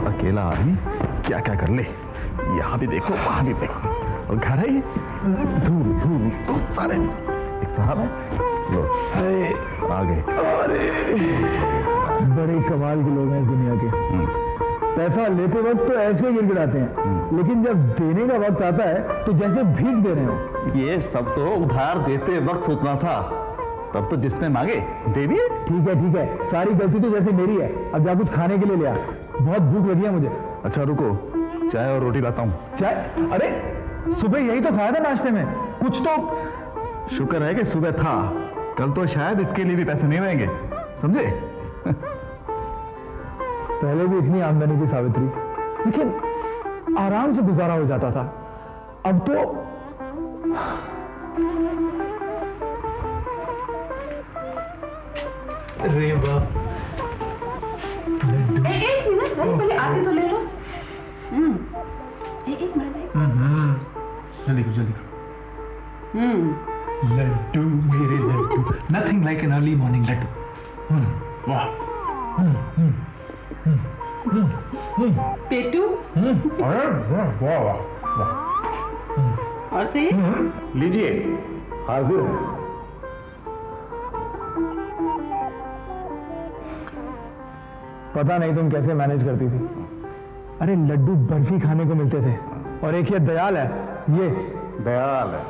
अकेला आदमी क्या क्या कर ले, यहाँ भी देखो वहां भी देखो, और घर है ये धूल धूल बहुत सारे। एक साहब है, लो आ गए। बड़े कमाल के लोग हैं इस दुनिया के। पैसा लेते वक्त तो ऐसे गिड़गिड़ाते हैं, लेकिन जब देने का वक्त आता है तो जैसे भीख दे रहे हो। ये सब तो उधार देते वक्त सोचना था, तब तो जिसने मांगे दे दिए। ठीक है, सारी गलती तो जैसे मेरी है। अब जा कुछ खाने के लिए ले आ, बहुत भूख लगी है मुझे। अच्छा रुको, चाय और रोटी लाता हूँ। चाय? अरे सुबह यही तो खाया था नाश्ते में, कुछ तो। शुक्र है कि सुबह था, कल तो शायद इसके लिए भी पैसे नहीं रहेंगे, समझे? पहले भी इतनी आमदनी थी सावित्री, लेकिन आराम से गुजारा हो जाता था। अब तो अरे वाह, एक मिनट भाई, पहले आते तो ले लो। एक मिनट। जल्दी करो। लड्डू मेरे laddoo, nothing like an early morning laddoo. वाह। पेटू वाह। और चाहिए? लीजिए, हाजिर है। पता नहीं तुम कैसे मैनेज करती थी। अरे लड्डू बर्फी खाने को मिलते थे, और एक ये दयाल है, ये दयाल है।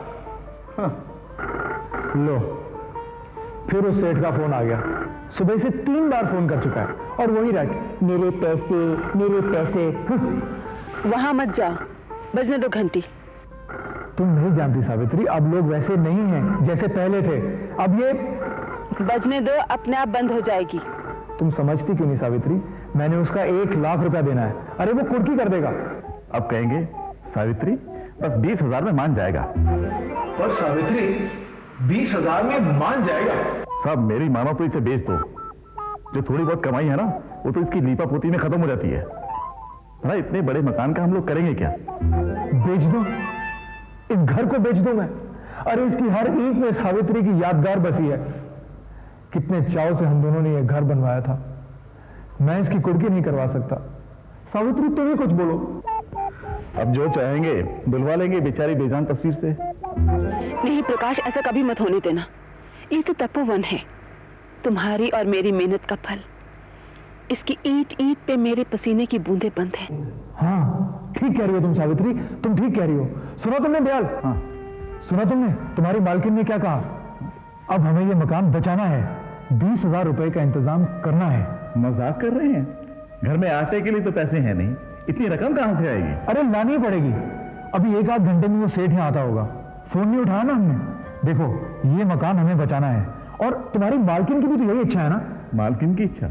लो, फिर उस सेठ का फोन आ गया। सुबह से 3 बार फोन कर चुका है, और वही रट, मेरे पैसे। वहां मत जाओ, बजने दो घंटी। तुम नहीं जानती सावित्री, अब लोग वैसे नहीं हैं जैसे पहले थे। अब ये बजने दो, अपने आप बंद हो जाएगी। तुम समझती क्यों नहीं सावित्री, मैंने उसका 1 लाख रुपया देना है। अरे वो कुर्की कर देगा। अब कहेंगे सावित्री बस 20,000 में मान जाएगा। पर सावित्री 20,000 में मान जाएगा? सब मेरी मानो तो इसे बेच दो। जो थोड़ी बहुत कमाई है ना, वो तो इसकी लीपा पोती में खत्म हो जाती है। ना इतने बड़े मकान का हम लोग करेंगे क्या? बेच दो, इस घर को बेच दो मैं। अरे इसकी हर ईंट में सावित्री की यादगार बसी है। कितने चाव से हम दोनों ने यह घर बनवाया था। मैं इसकी कुर्की नहीं करवा सकता। सावित्री तुम ही कुछ बोलो। अब जो चाहेंगे बुलवा लेंगे बेचारी बेजान तस्वीर से। नहीं प्रकाश, ऐसा कभी मत होने देना। ये तो तपोवन है, तुम्हारी और मेरी मेहनत का फल। इसकी ईंट ईंट पे मेरे पसीने की बूंदें बंद है। हाँ ठीक कह रही हो तुम सावित्री, तुम ठीक कह रही हो। सुना तुमने दयाल? हाँ। सुना तुमने तुम्हारी मालकिन ने क्या कहा? अब हमें ये मकान बचाना है, 20,000 रुपए का इंतजाम करना है। मजाक कर रहे हैं? घर में आटे के लिए तो पैसे हैं नहीं, इतनी रकम कहां से आएगी? अरे लानी पड़ेगी। अभी 1 आध घंटे में वो सेठ यहाँ आता होगा। फोन नहीं उठाया ना हमने। देखो ये मकान हमें बचाना है, और तुम्हारी मालकिन की भी तो यही इच्छा है ना? मालकिन की इच्छा?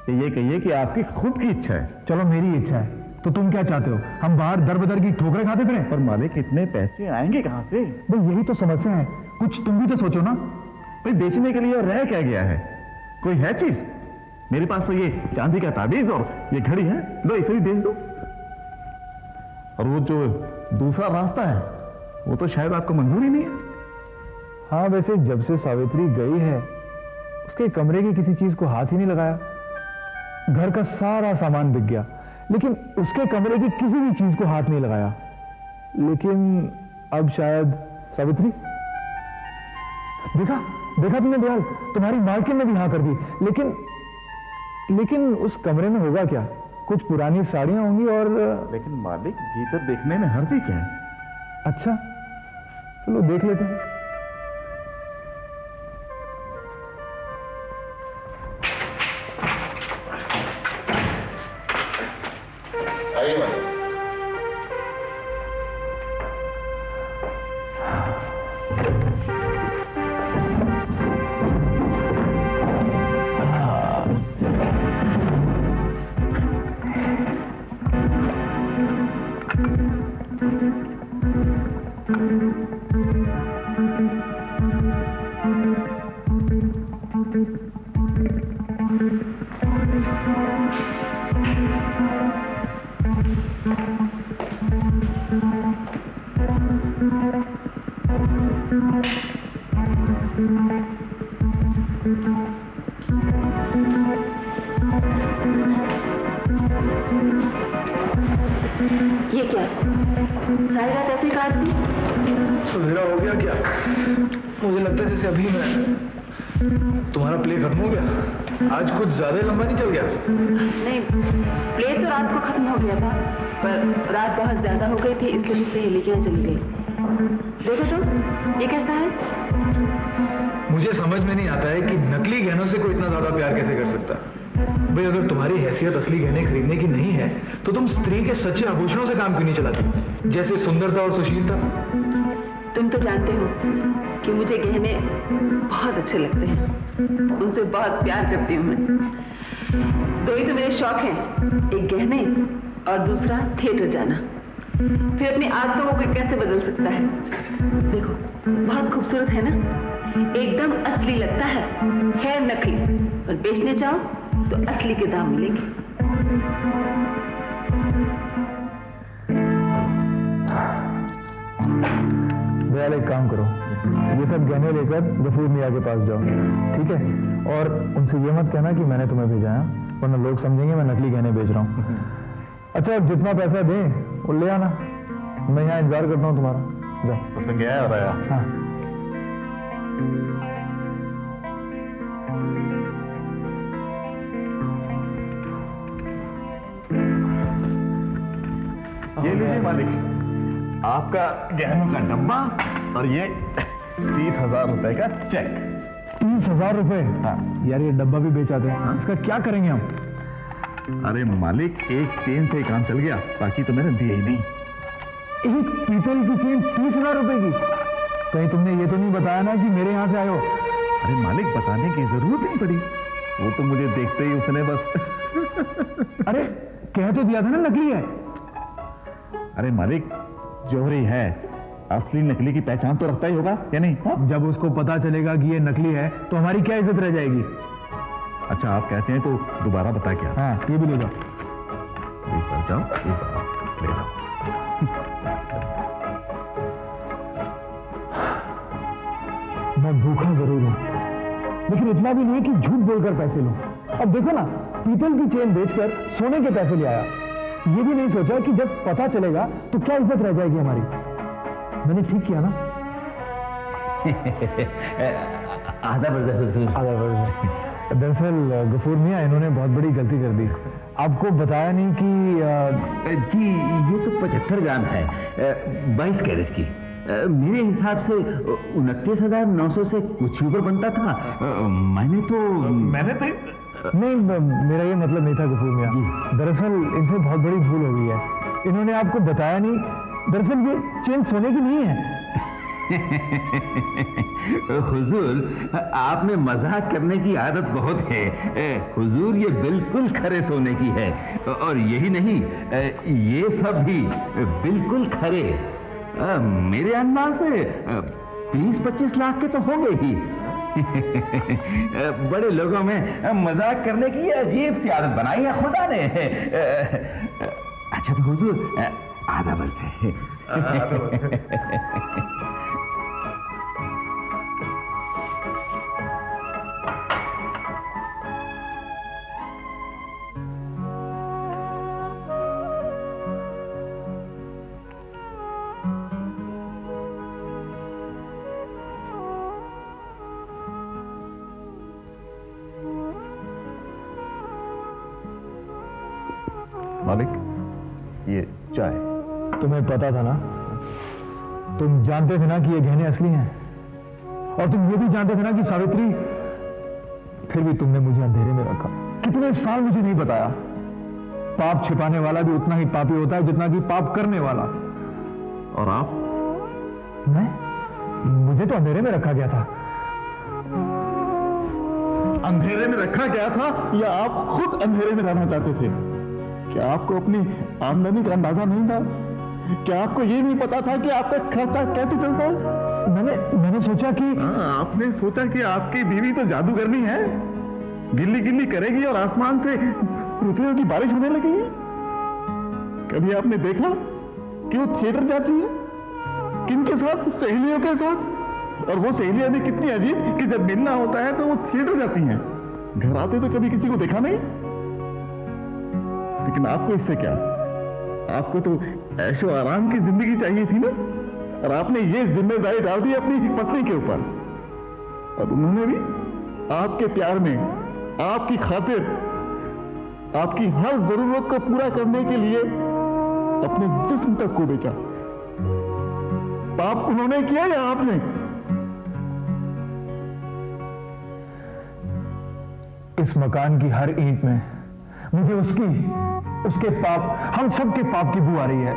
ये कहिए कि आपकी खुद की इच्छा है। चलो मेरी इच्छा है, तो तुम क्या चाहते हो? हम बाहर दर बदर की ठोकरें खाते फिरें? पर मालिक इतने पैसे आएंगे कहां से? भाई यही तो समस्या है, कुछ तुम भी तो सोचो ना। भाई बेचने के लिए रह क्या गया है? कोई है चीज? मेरे पास तो ये चांदी का ताबीज और ये घड़ी है, लो इसे भी बेच दो। और वो जो दूसरा रास्ता है वो तो शायद आपको मंजूर ही नहीं है। हाँ वैसे जब से सावित्री गई है, उसके कमरे की किसी चीज को हाथ ही नहीं लगाया। घर का सारा सामान बिक गया, लेकिन उसके कमरे की किसी भी चीज को हाथ नहीं लगाया। लेकिन अब शायद सावित्री, देखा तुमने दयाल, तुम्हारी मालकिन ने भी हाँ कर दी। लेकिन उस कमरे में होगा क्या? कुछ पुरानी साड़ियां होंगी और लेकिन मालिक भीतर देखने में हर्जी क्या है? अच्छा चलो देख लेते हैं। आइए मालिक। ये क्या? सारी रात ऐसे काट दी? सवेरा हो गया क्या? मुझे लगता है जैसे अभी मैं तुम्हारा प्ले खत्म हो गया। आज कुछ ज्यादा लंबा नहीं चल गया? नहीं, प्ले तो रात को खत्म हो गया था, पर रात बहुत ज्यादा हो गई थी इसलिए मैं सहेली के यहाँ चली गई। देखो तुम, ये कैसा है? मुझे समझ में नहीं आता है कि नकली गहनों से कोई इतना ज्यादा प्यार कैसे कर सकता है। भाई अगर तुम्हारी हैसियत असली गहने खरीदने की नहीं है तो तुम स्त्री के सच्चे आभूषणों से काम क्यों नहीं चलाती, जैसे सुंदरता और सुशीलता? तुम तो जानते हो कि मुझे गहने बहुत अच्छे लगते हैं, उनसे बहुत प्यार करती हूँ मैं। दो ही तो मेरे शौक हैं, एक गहने और दूसरा थिएटर जाना। फिर अपनी आदतों को कोई कैसे बदल सकता है? देखो, बहुत खूबसूरत है ना, एकदम असली लगता है नकली, और बेचने जाओ तो असली के दाम मिलेंगे। दयाल एक काम करो, ये सब गहने लेकर गफूर मियाँ के पास जाओ, ठीक है? और उनसे ये मत कहना कि मैंने तुम्हें भेजा है, वरना लोग समझेंगे मैं नकली गहने बेच रहा हूँ। अच्छा, अब जितना पैसा दें वो ले आना, मैं यहाँ इंतजार करता हूँ तुम्हारा। जाओ। उसमें क्या है बताया? हाँ। ये लीजिए मालिक, आपका गहनों का डब्बा और ये 30,000 रुपए का चेक। 30,000 रुपए? हाँ। यार ये डब्बा भी बेचाते हैं। हाँ? इसका क्या करेंगे हम? अरे मालिक, एक चेन से काम चल गया, बाकी तो मैंने दिया ही नहीं। एक पीतल की चेन 30,000 रुपए की? कहीं तुमने ये तो नहीं बताया ना कि मेरे यहाँ से आए हो? अरे मालिक, बताने की जरूरत ही नहीं पड़ी, वो तो मुझे देखते ही उसने बस अरे कह तो दिया था ना नकली है। अरे मालिक, जौहरी है, असली नकली की पहचान तो रखता ही होगा या नहीं? हाँ? जब उसको पता चलेगा कि ये नकली है तो हमारी क्या इज्जत रह जाएगी? अच्छा, आप कहते हैं तो दोबारा बता क्या? हाँ, ये भी ले जाओ। एक बार जाओ, एक बार ले जाओ। मैं भूखा जरूर हूं, लेकिन इतना भी नहीं कि झूठ बोलकर पैसे लूं। अब देखो ना, पीतल की चेन बेचकर सोने के पैसे ले आया। ये भी नहीं सोचा कि जब पता चलेगा तो क्या इज्जत रह जाएगी हमारी। मैंने ठीक किया ना? आधा बर्ज़। आधा बर्ज़। दरअसल गफूर मियाँ, इन्होंने बहुत बड़ी गलती कर दी। आपको बताया नहीं कि जी ये तो 75 ग्राम है, 22 कैरेट की। मेरे हिसाब से 29,900 से कुछ ऊपर बनता था। मैंने तो नहीं, मेरा ये मतलब नहीं था गफूर मियाँ। दरअसल इनसे बहुत बड़ी भूल हो गई है, इन्होंने आपको बताया नहीं। दरअसल ये चेन सोने की नहीं है। हुजूर, आप में मजाक करने की आदत बहुत है। हुजूर, ये बिल्कुल खरे सोने की है, और यही नहीं, ये सब भी बिल्कुल खरे। मेरे अनुमान से 20-25 लाख के तो होंगे ही। बड़े लोगों में मजाक करने की अजीब सी आदत बनाई है खुदा ने। अच्छा तो हुजूर, आधा बर्ज़ है। मालिक, ये चाय। तुम्हें पता था ना, तुम जानते थे ना कि ये गहने असली हैं, और तुम ये भी जानते थे ना कि सावित्री, फिर भी तुमने मुझे अंधेरे में रखा। कितने साल मुझे नहीं बताया। पाप छिपाने वाला भी उतना ही पापी होता है जितना कि पाप करने वाला। और आप? मुझे तो अंधेरे में रखा गया था। अंधेरे में रखा गया था या आप खुद अंधेरे में रहना चाहते थे? क्या आपको अपनी आमदनी का अंदाजा नहीं था? क्या आपको ये नहीं पता था कि आपका खर्चा कैसे चलता है? मैंने सोचा कि आपने सोचा कि आपकी बीवी तो जादूगरनी है, गिल्ली गिल्ली करेगी और आसमान से रुपयों की बारिश होने लगेगी। कभी आपने देखा कि वो थिएटर जाती है? किनके साथ? सहेलियों के साथ। और वो सहेलियां भी कितनी अजीब कि जब मिलना होता है तो वो थिएटर जाती हैं, घर आते तो कभी किसी को देखा नहीं। लेकिन आपको इससे क्या? आपको तो ऐशो आराम की जिंदगी चाहिए थी ना, और आपने ये जिम्मेदारी डाल दी अपनी पत्नी के ऊपर, और उन्होंने भी आपके प्यार में, आपकी खातिर, आपकी हर जरूरत को पूरा करने के लिए अपने जिस्म तक को बेचा। पाप उन्होंने किया या आपने? इस मकान की हर ईंट में मुझे उसके पाप, हम सब के पाप की बू आ रही है।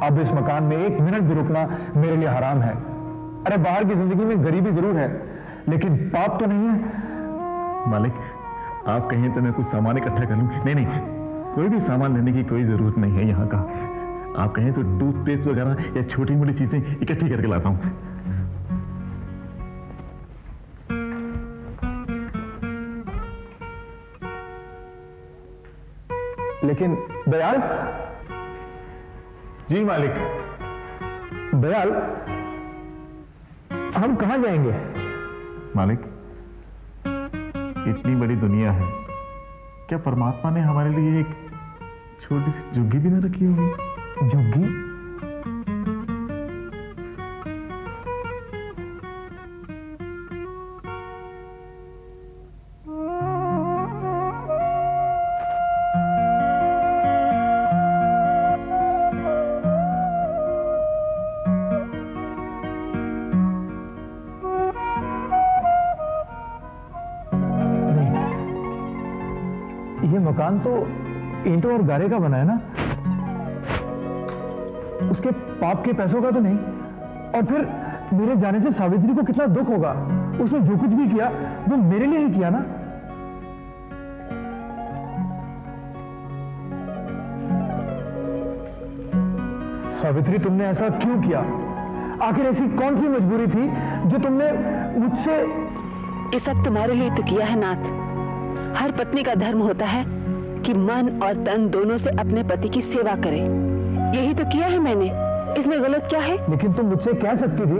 अब इस मकान में एक मिनट भी रुकना मेरे लिए हराम है। अरे बाहर की जिंदगी में गरीबी जरूर है, लेकिन पाप तो नहीं है। मालिक, आप कहें तो मैं कुछ सामान इकट्ठा कर लूं? नहीं नहीं, कोई भी सामान लेने की कोई जरूरत नहीं है यहाँ का। आप कहें तो टूथपेस्ट वगैरह या छोटी मोटी चीजें इकट्ठी करके लाता हूं। लेकिन दयाल। जी मालिक। दयाल, हम कहां जाएंगे? मालिक, इतनी बड़ी दुनिया है, क्या परमात्मा ने हमारे लिए एक छोटी सी झुग्गी भी ना रखी होगी? झुग्गी? ये मकान तो ईंटों और गारे का बना है ना, उसके पाप के पैसों का तो नहीं। और फिर मेरे जाने से सावित्री को कितना दुख होगा। उसने जो कुछ भी किया वो मेरे लिए ही किया ना। सावित्री, तुमने ऐसा क्यों किया? आखिर ऐसी कौन सी मजबूरी थी जो तुमने मुझसे? ये सब तुम्हारे लिए तो किया है नाथ। हर पत्नी का धर्म होता है कि मन और तन दोनों से अपने पति की सेवा करे। यही तो किया है मैंने, इसमें गलत क्या है? लेकिन तुम मुझसे कह सकती थी।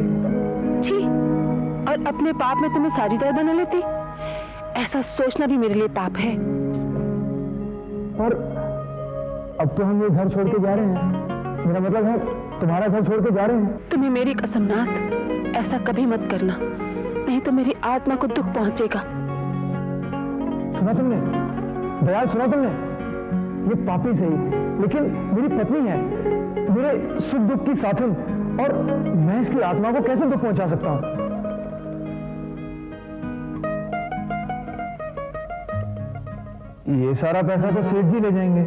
छी, और अपने पाप में तुम्हें साझीदार बना लेती। ऐसा सोचना भी मेरे लिए पाप है। पर अब तो हम ये घर छोड़ के जा रहे हैं। मेरा मतलब है तुम्हारा घर छोड़ के जा रहे हैं। तुम्हें मेरी कसम नाथ, ऐसा कभी मत करना, नहीं तो मेरी आत्मा को दुख पहुंचेगा। सुना तुमने दयाल, सुना तुमने? ये पापी सही, लेकिन मेरी पत्नी है, मेरे सुख दुख की साथन, और मैं इसकी आत्मा को कैसे दुख पहुंचा सकता हूं? ये सारा पैसा तो सेठ जी ले जाएंगे,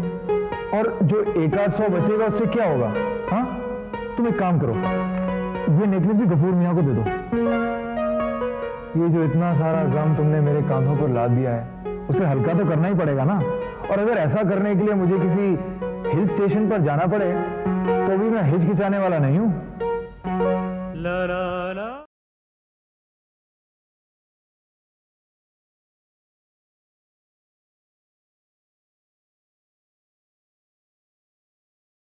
और जो 1-800 बचेगा उससे क्या होगा? हाँ, तुम एक काम करो, ये नेकलेस भी गफूर मियां को दे दो। ये जो इतना सारा गम तुमने मेरे कांधों पर लाद दिया है, उसे हल्का तो करना ही पड़ेगा ना। और अगर ऐसा करने के लिए मुझे किसी हिल स्टेशन पर जाना पड़े तो भी मैं हिचकिचाने वाला नहीं हूं।